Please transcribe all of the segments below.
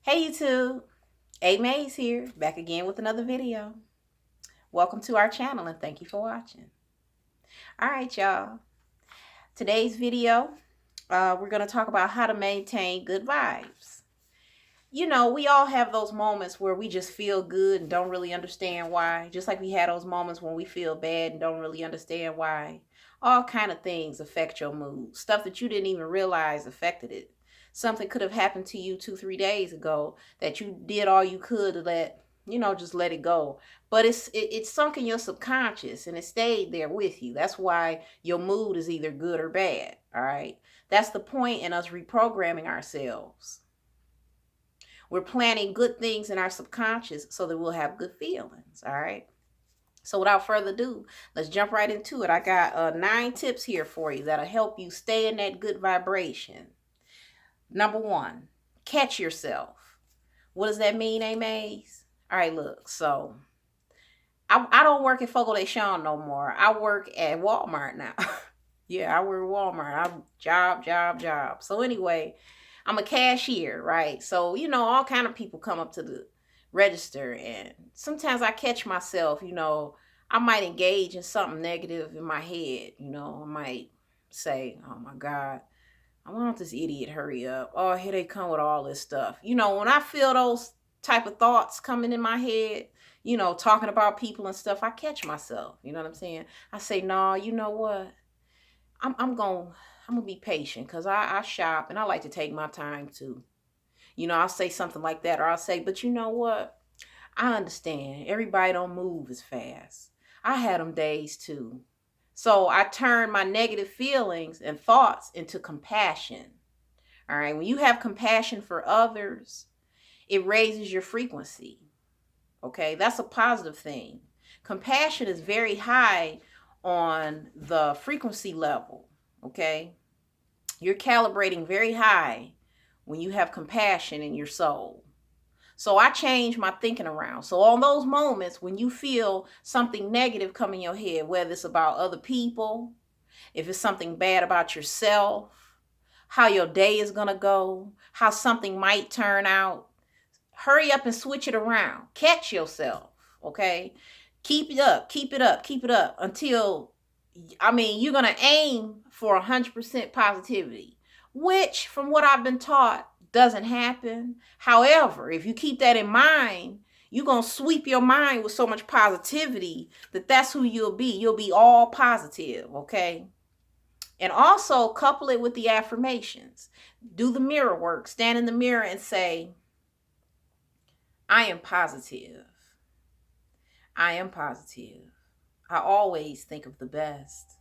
Hey YouTube, A Mays here, back again with another video. Welcome to our channel and thank you for watching. Alright y'all, today's video, we're going to talk about how to maintain good vibes. You know, we all have those moments where we just feel good and don't really understand why. Just like we had those moments when we feel bad and don't really understand why. All kind of things affect your mood. Stuff that you didn't even realize affected it. Something could have happened to you 2-3 days ago that you did all you could to just let it go. But it's sunk in your subconscious and it stayed there with you. That's why your mood is either good or bad. All right. That's the point in us reprogramming ourselves. We're planting good things in our subconscious so that we'll have good feelings. All right. So without further ado, let's jump right into it. I got 9 tips here for you that'll help you stay in that good vibration. Number 1, catch yourself. What does that mean, A Mays? All right, look. So I don't work at Fogo de Chão no more. I work at Walmart now. Yeah, I work at Walmart. I'm job. So anyway, I'm a cashier, right? So, all kind of people come up to the register and sometimes I catch myself, I might engage in something negative in my head. I might say, oh my God, I want this idiot hurry up. Oh, here they come with all this stuff. When I feel those type of thoughts coming in my head, talking about people and stuff, I catch myself. You know what I'm saying? I say, no, you know what? I'm gonna be patient because I shop and I like to take my time too. I'll say something like that, or I'll say, but you know what? I understand. Everybody don't move as fast. I had them days too. So I turn my negative feelings and thoughts into compassion. All right. When you have compassion for others, it raises your frequency. Okay. That's a positive thing. Compassion is very high on the frequency level. Okay. You're calibrating very high when you have compassion in your soul. So I change my thinking around. So on those moments when you feel something negative come in your head, whether it's about other people, if it's something bad about yourself, how your day is going to go, how something might turn out, hurry up and switch it around. Catch yourself, okay? Keep it up until, you're going to aim for 100% positivity, which from what I've been taught doesn't happen. However, if you keep that in mind, you're going to sweep your mind with so much positivity that's who you'll be. You'll be all positive, okay? And also couple it with the affirmations. Do the mirror work. Stand in the mirror and say, I am positive. I am positive. I always think of the best.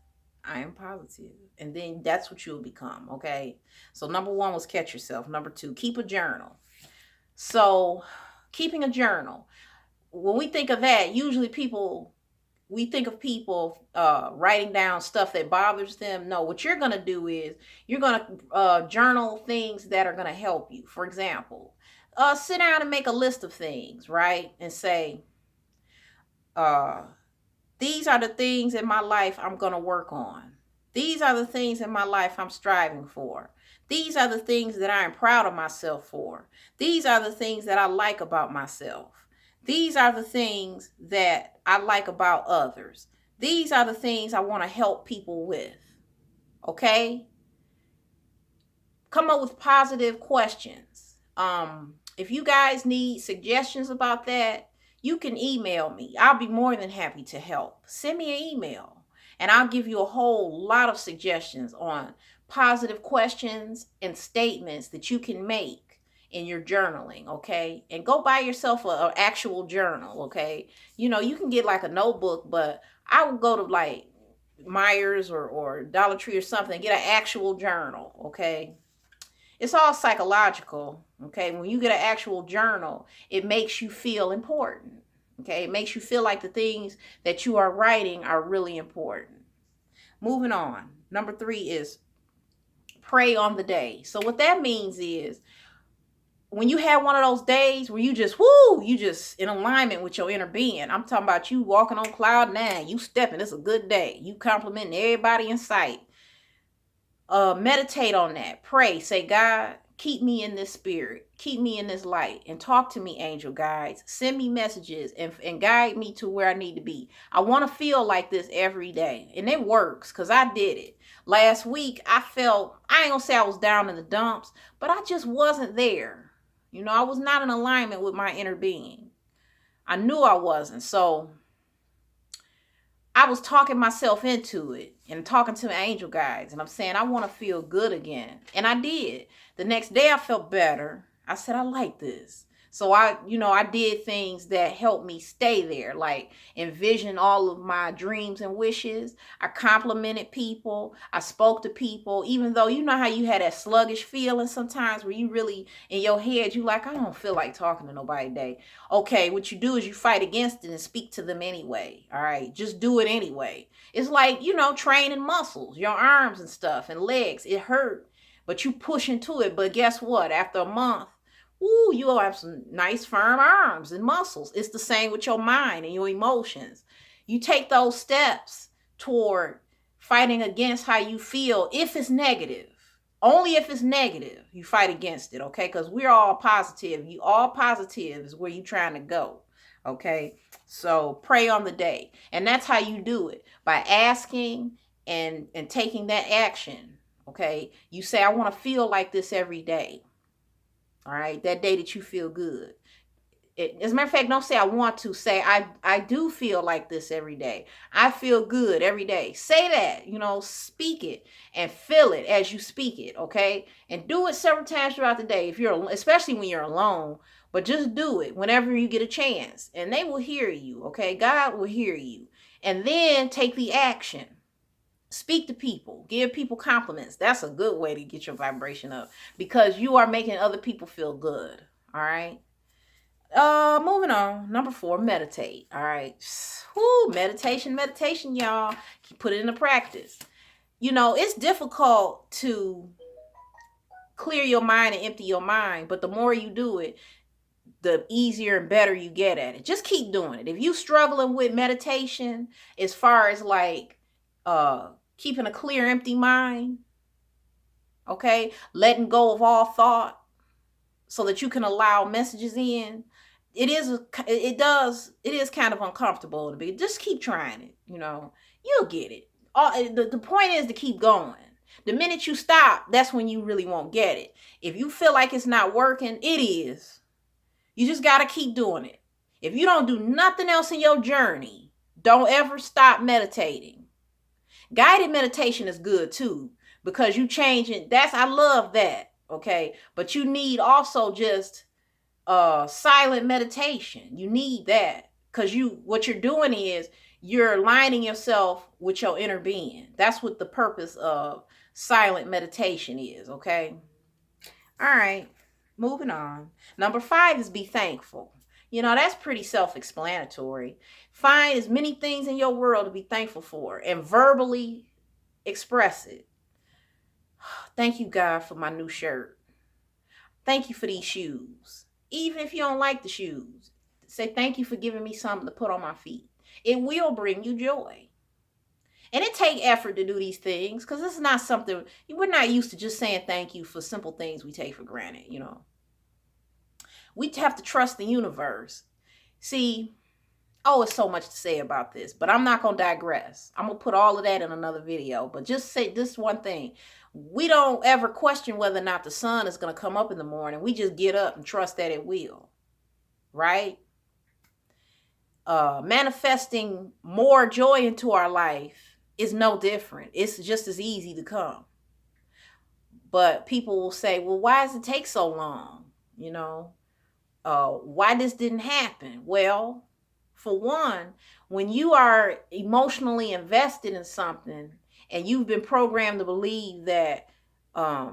I am positive. And then that's what you'll become, okay? So number 1 was catch yourself. Number 2, keep a journal. So keeping a journal. When we think of that, usually we think of people writing down stuff that bothers them. No, what you're going to do is you're going to journal things that are going to help you. For example, sit down and make a list of things, right? And say, these are the things in my life I'm going to work on. These are the things in my life I'm striving for. These are the things that I am proud of myself for. These are the things that I like about myself. These are the things that I like about others. These are the things I want to help people with. Okay? Come up with positive questions. If you guys need suggestions about that, you can email me. I'll be more than happy to help. Send me an email and I'll give you a whole lot of suggestions on positive questions and statements that you can make in your journaling, okay? And go buy yourself an actual journal, okay? You can get like a notebook, but I would go to like Myers or Dollar Tree or something, get an actual journal, okay? It's all psychological, okay? When you get an actual journal, it makes you feel important, okay? It makes you feel like the things that you are writing are really important. Moving on. Number 3 is pray on the day. So what that means is when you have one of those days where you just in alignment with your inner being. I'm talking about you walking on cloud 9, you stepping, it's a good day. You complimenting everybody in sight. Meditate on that. Pray. Say, God, keep me in this spirit, keep me in this light, and talk to me, angel guides. Send me messages and guide me to where I need to be. I want to feel like this every day. And it works because I did it. Last week, I ain't gonna say I was down in the dumps, but I just wasn't there. I was not in alignment with my inner being. I knew I wasn't. So I was talking myself into it and talking to my angel guides. And I'm saying, I want to feel good again. And I did. The next day I felt better. I said, I like this. So I did things that helped me stay there, like envision all of my dreams and wishes. I complimented people. I spoke to people, even though you know how you had that sluggish feeling sometimes where you really, in your head, you like, I don't feel like talking to nobody today. Okay, what you do is you fight against it and speak to them anyway. All right, just do it anyway. It's like, training muscles, your arms and stuff and legs. It hurt, but you push into it. But guess what? After a month, you'll have some nice firm arms and muscles. It's the same with your mind and your emotions. You take those steps toward fighting against how you feel if it's negative. Only if it's negative, you fight against it, okay? Because we're all positive. You all positive is where you're trying to go, okay? So pray on the day. And that's how you do it, by asking and taking that action, okay? You say, I want to feel like this every day. All right, that day that you feel good. As a matter of fact, don't say I want to. Say I do feel like this every day. I feel good every day. Say that, speak it and feel it as you speak it, okay? And do it several times throughout the day, especially when you're alone. But just do it whenever you get a chance, and they will hear you, okay? God will hear you, and then take the action. Speak to people, give people compliments. That's a good way to get your vibration up, because you are making other people feel good. All right. Moving on. Number 4, meditate. All right. Meditation, y'all. Put it into practice. It's difficult to clear your mind and empty your mind, but the more you do it, the easier and better you get at it. Just keep doing it. If you struggling with meditation, as far as like, keeping a clear, empty mind, okay? Letting go of all thought so that you can allow messages in. It is kind of uncomfortable to be. Just keep trying it, You'll get it. The point is to keep going. The minute you stop, that's when you really won't get it. If you feel like it's not working, it is. You just got to keep doing it. If you don't do nothing else in your journey, don't ever stop meditating. Guided meditation is good too, because you change it. I love that. Okay. But you need also just silent meditation. You need that, because what you're doing is you're aligning yourself with your inner being. That's what the purpose of silent meditation is. Okay. All right. Moving on. Number 5 is be thankful. That's pretty self-explanatory. Find as many things in your world to be thankful for and verbally express it. Thank you, God, for my new shirt. Thank you for these shoes. Even if you don't like the shoes, say thank you for giving me something to put on my feet. It will bring you joy. And it takes effort to do these things, because it's not something, we're not used to just saying thank you for simple things we take for granted, We have to trust the universe. See, it's so much to say about this, but I'm not going to digress. I'm going to put all of that in another video. But just say this one thing. We don't ever question whether or not the sun is going to come up in the morning. We just get up and trust that it will. Right? Manifesting more joy into our life is no different. It's just as easy to come. But people will say, well, why does it take so long? Why this didn't happen? Well, for one, when you are emotionally invested in something and you've been programmed to believe that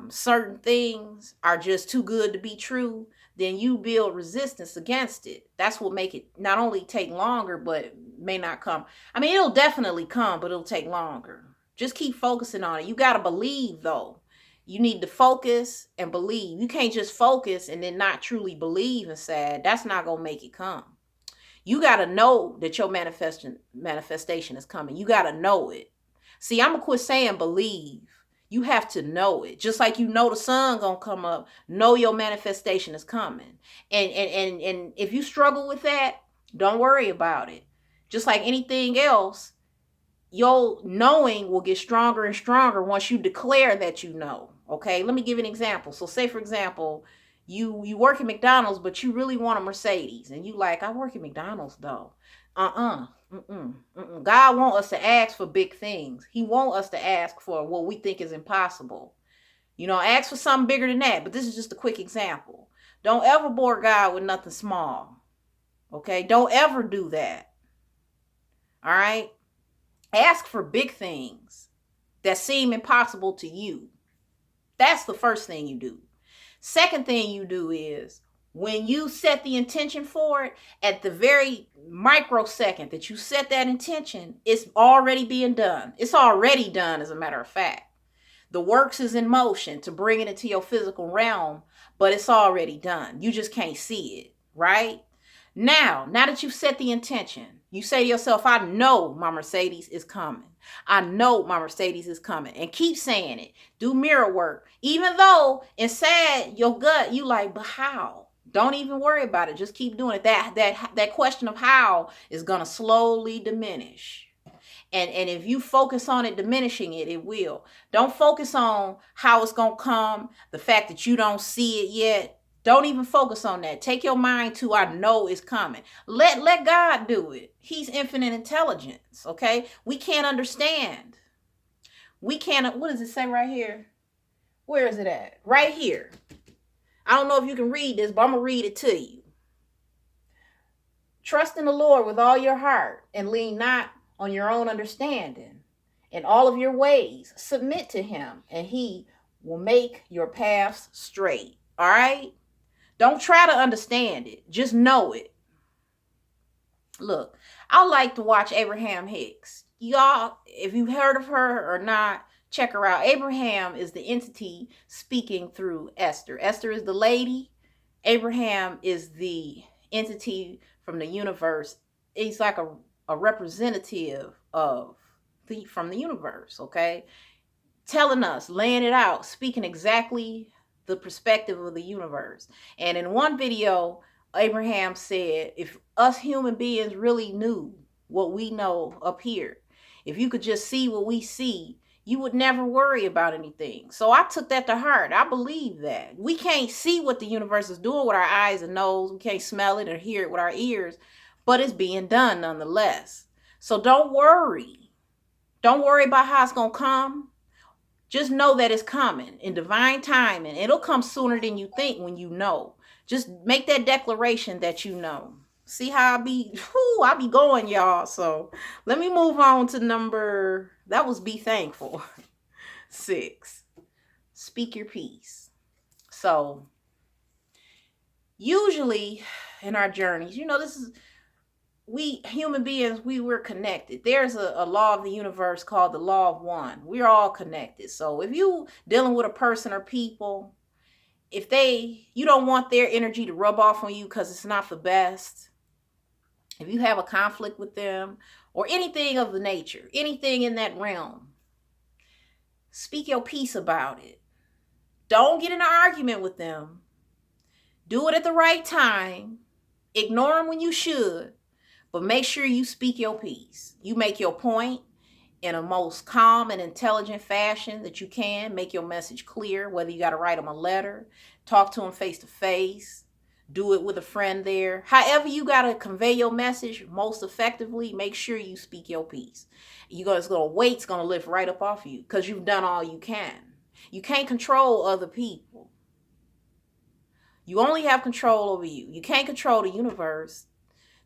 certain things are just too good to be true, then you build resistance against it. That's what make it not only take longer, but may not come. I mean, it'll definitely come, but it'll take longer. Just keep focusing on it. You got to believe, though. You need to focus and believe. You can't just focus and then not truly believe inside. That's not going to make it come. You got to know that your manifestation is coming. You got to know it. See, I'm going to quit saying believe. You have to know it. Just like you know the sun gonna come up, know your manifestation is coming. And if you struggle with that, don't worry about it. Just like anything else, your knowing will get stronger and stronger once you declare that you know. Okay, let me give you an example. So say for example, you work at McDonald's, but you really want a Mercedes, and you like, I work at McDonald's though. God wants us to ask for big things. He wants us to ask for what we think is impossible. Ask for something bigger than that. But this is just a quick example. Don't ever bore God with nothing small. Okay, don't ever do that. All right. Ask for big things that seem impossible to you. That's the first thing you do. Second thing you do is when you set the intention for it, at the very microsecond that you set that intention, it's already being done. It's already done, as a matter of fact. The works is in motion to bring it into your physical realm, but it's already done. You just can't see it, right? Now that you've set the intention, you say to yourself, I know my Mercedes is coming. I know my Mercedes is coming. And keep saying it. Do mirror work. Even though inside your gut, you like, but how? Don't even worry about it. Just keep doing it. That question of how is going to slowly diminish. And if you focus on it diminishing it, it will. Don't focus on how it's going to come, the fact that you don't see it yet. Don't even focus on that. Take your mind to, I know it's coming. Let God do it. He's infinite intelligence, okay? We can't understand. We can't, what does it say right here? Where is it at? Right here. I don't know if you can read this, but I'm going to read it to you. Trust in the Lord with all your heart and lean not on your own understanding. In all of your ways, submit to him, and he will make your paths straight. All right? Don't try to understand it. Just know it. Look, I like to watch Abraham Hicks. Y'all, if you've heard of her or not, check her out. Abraham is the entity speaking through Esther. Esther is the lady. Abraham is the entity from the universe. He's like a representative from the universe, okay? Telling us, laying it out, speaking exactly the perspective of the universe. And in one video, Abraham said, if us human beings really knew what we know up here, if you could just see what we see, you would never worry about anything. So I took that to heart. I believe that. We can't see what the universe is doing with our eyes and nose. We can't smell it or hear it with our ears, but it's being done nonetheless. So don't worry. Don't worry about how it's going to come. Just know that it's coming in divine time, and it'll come sooner than you think when you know. Just make that declaration that you know. See how I be going, y'all. So let me move on to that was be thankful. 6, speak your peace. So usually in our journeys, we human beings, we're connected. There's a law of the universe called the law of one. We're all connected. So if you dealing with a person or people, if you don't want their energy to rub off on you because it's not the best, if you have a conflict with them or anything of the nature, anything in that realm, speak your peace about it. Don't get in an argument with them. Do it at the right time. Ignore them when you should. But make sure you speak your piece. You make your point in a most calm and intelligent fashion that you can. Make your message clear, whether you got to write them a letter, talk to them face to face, do it with a friend there. However you got to convey your message most effectively, make sure you speak your piece. Weight's going to lift right up off you because you've done all you can. You can't control other people. You only have control over you. You can't control the universe.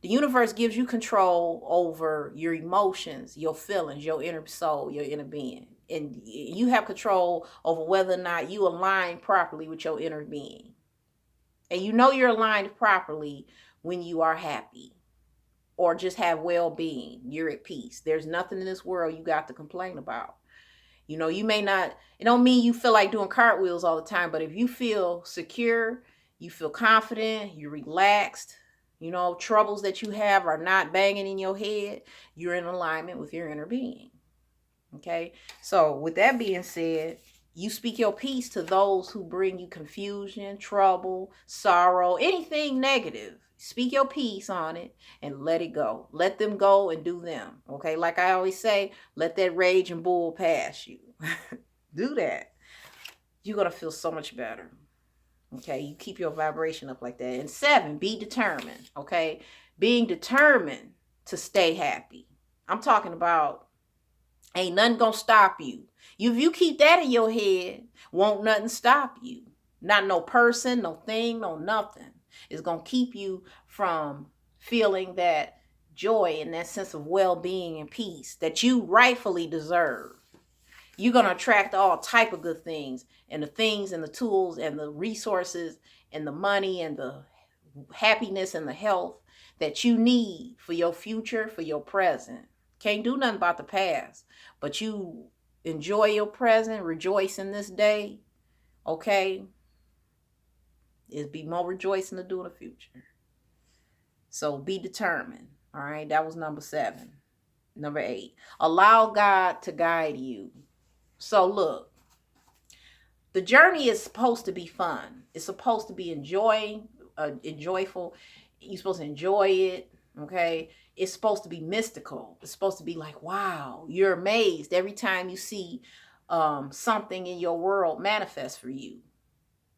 The universe gives you control over your emotions, your feelings, your inner soul, your inner being. And you have control over whether or not you align properly with your inner being. And you're aligned properly when you are happy or just have well-being. You're at peace. There's nothing in this world you got to complain about. You may not, it don't mean you feel like doing cartwheels all the time, but if you feel secure, you feel confident, you're relaxed, troubles that you have are not banging in your head, you're in alignment with your inner being. Okay. So with that being said, You speak your peace to those who bring you confusion, trouble, sorrow, anything negative. Speak your peace on it and let it go. Let them go and do them. Okay, like I always say, let that rage and bull pass you. Do that. You're going to feel so much better. Okay, you keep your vibration up like that. And 7, be determined. Okay, being determined to stay happy. I'm talking about ain't nothing gonna stop you. If you keep that in your head, won't nothing stop you. Not no person, no thing, no nothing. It's gonna keep you from feeling that joy and that sense of well-being and peace that you rightfully deserve. You're going to attract all type of good things, and the things and the tools and the resources and the money and the happiness and the health that you need for your future, for your present. Can't do nothing about the past, but you enjoy your present, rejoice in this day, okay? It'd be more rejoicing to do in the future. So be determined, all right? That was number 7. Number 8, allow God to guide you. So look, the journey is supposed to be fun. It's supposed to be enjoyable. You're supposed to enjoy it, okay? It's supposed to be mystical. It's supposed to be like, wow, you're amazed every time you see something in your world manifest for you.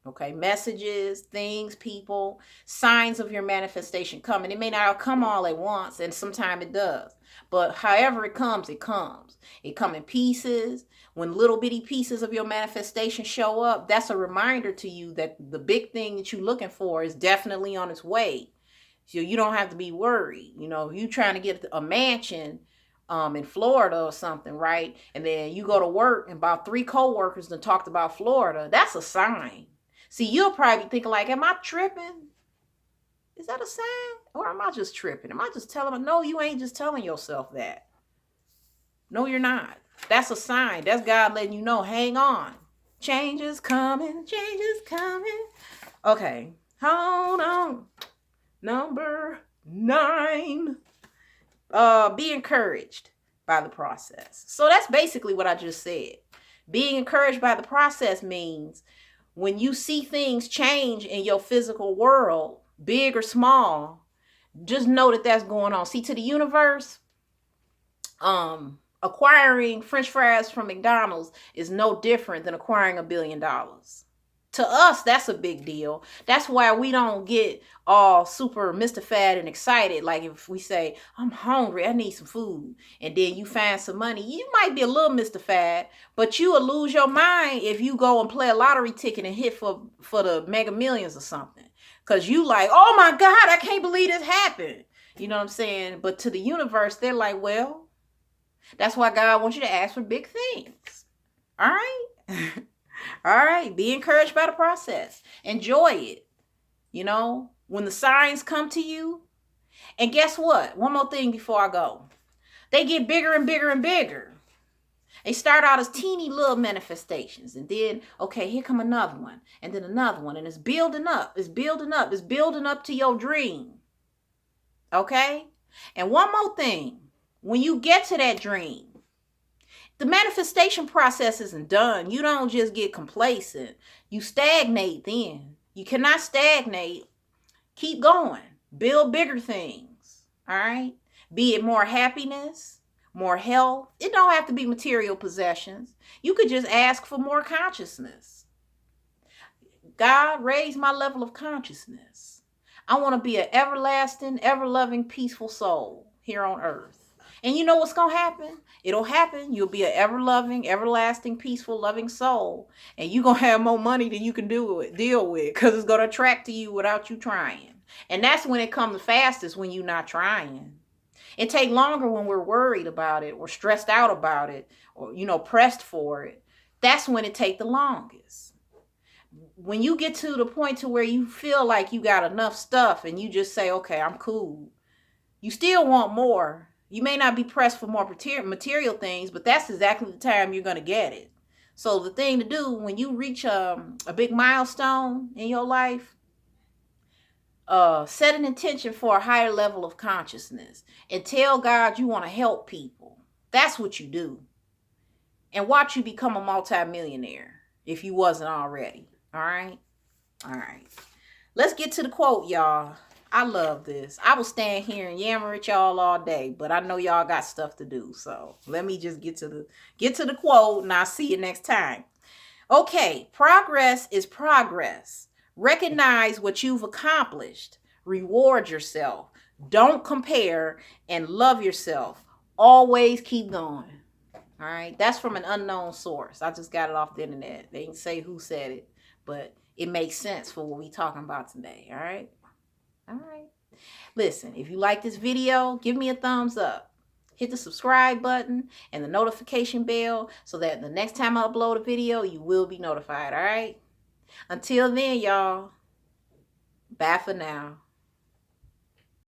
Okay, messages, things, people, signs of your manifestation coming. It may not come all at once, and sometimes it does. But however it comes, it comes. It comes in pieces. When little bitty pieces of your manifestation show up, that's a reminder to you that the big thing that you're looking for is definitely on its way. So you don't have to be worried. You know, you trying to get a mansion in Florida or something, right? And then you go to work and about 3 co-workers that talked about Florida. That's a sign. See, you'll probably be thinking like, am I tripping? Is that a sign? Or am I just tripping? Am I just telling them? No, you ain't just telling yourself that. No, you're not. That's a sign. That's God letting you know, hang on. Change is coming. Change is coming. Okay, hold on. Number 9. Be encouraged by the process. So that's basically what I just said. Being encouraged by the process means when you see things change in your physical world, big or small, just know that that's going on. See, to the universe, acquiring French fries from McDonald's is no different than acquiring $1 billion. To us, that's a big deal. That's why we don't get all super mystified and excited. Like if we say, I'm hungry, I need some food, and then you find some money, you might be a little mystified, but you will lose your mind if you go and play a lottery ticket and hit for the Mega Millions or something. Because you like, oh my God, I can't believe this happened. You know what I'm saying? But to the universe, they're like, well, that's why God wants you to ask for big things. All right? All right, be encouraged by the process. Enjoy it. You know, when the signs come to you. And guess what? One more thing before I go. They get bigger and bigger and bigger. They start out as teeny little manifestations. And then, okay, here come another one. And then another one. And it's building up. It's building up. It's building up to your dream. Okay? And one more thing. When you get to that dream, the manifestation process isn't done. You don't just get complacent. You stagnate then. You cannot stagnate. Keep going. Build bigger things. All right? Be it more happiness, more health. It don't have to be material possessions. You could just ask for more consciousness. God, raise my level of consciousness. I want to be an everlasting, ever-loving, peaceful soul here on earth. And you know what's going to happen? It'll happen. You'll be an ever-loving, everlasting, peaceful, loving soul. And you're going to have more money than you can deal with because it's going to attract to you without you trying. And that's when it comes fastest, when you're not trying. It takes longer when we're worried about it or stressed out about it or, pressed for it. That's when it takes the longest. When you get to the point to where you feel like you got enough stuff and you just say, okay, I'm cool. You still want more. You may not be pressed for more material things, but that's exactly the time you're going to get it. So the thing to do when you reach a big milestone in your life, set an intention for a higher level of consciousness and tell God you want to help people. That's what you do. And watch you become a multimillionaire. if you wasn't already. All right? All right. Let's get to the quote, y'all. I love this. I will stand here and yammer at y'all all day, but I know y'all got stuff to do. So let me just get to the quote, and I'll see you next time. Okay, progress is progress. Recognize what you've accomplished. Reward yourself. Don't compare, and love yourself. Always keep going. All right, that's from an unknown source. I just got it off the internet. They didn't say who said it, but it makes sense for what we talking about today. All right. All right. Listen, if you like this video, give me a thumbs up. Hit the subscribe button and the notification bell so that the next time I upload a video, you will be notified. All right. Until then, y'all. Bye for now.